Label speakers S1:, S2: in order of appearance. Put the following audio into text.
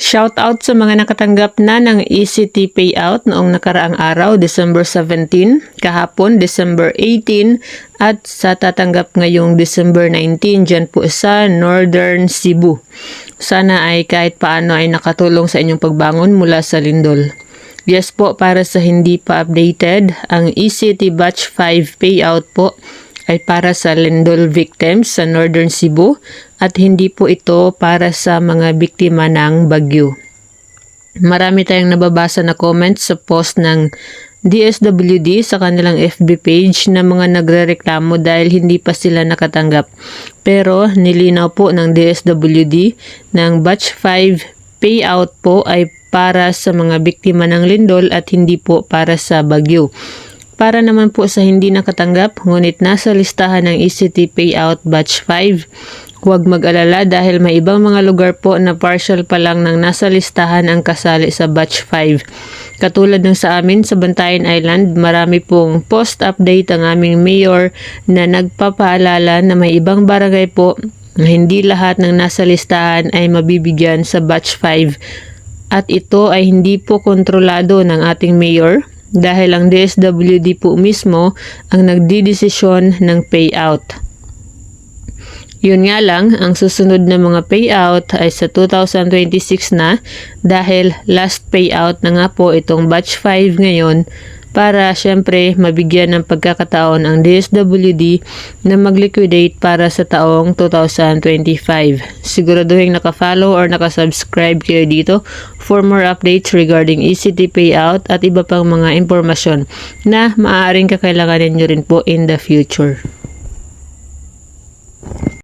S1: Shout out sa mga nakatanggap na ng ECT payout noong nakaraang araw, December 17, kahapon December 18, at sa tatanggap ngayong December 19 dyan po sa Northern Cebu. Sana ay kahit paano ay nakatulong sa inyong pagbangon mula sa lindol. Yes po, para sa hindi pa updated, ang ECT Batch 5 payout po ay para sa lindol victims sa Northern Cebu at hindi po ito para sa mga biktima ng bagyo. Marami tayong nababasa na comments sa post ng DSWD sa kanilang FB page na mga nagrereklamo dahil hindi pa sila nakatanggap. Pero nilinaw po ng DSWD ng Batch 5 payout po ay para sa mga biktima ng lindol at hindi po para sa bagyo. Para naman po sa hindi nakatanggap, ngunit nasa listahan ng ECT Payout Batch 5, huwag mag-alala dahil may ibang mga lugar po na partial pa lang nang nasa listahan ang kasali sa Batch 5. Katulad ng sa amin sa Bantayan Island, marami pong post-update ang aming mayor na nagpapaalala na may ibang barangay po na hindi lahat ng nasa listahan ay mabibigyan sa Batch 5. At ito ay hindi po kontrolado ng ating mayor, dahil ang DSWD po mismo ang nagdidesisyon ng payout. Yun nga lang, ang susunod na mga payout ay sa 2026 na dahil last payout na nga po itong batch 5 ngayon para syempre mabigyan ng pagkakataon ang DSWD na mag-liquidate para sa taong 2025. Siguraduhin naka-follow or naka-subscribe kayo dito for more updates regarding ECT payout at iba pang mga impormasyon na maaaring kakailanganin nyo rin po in the future.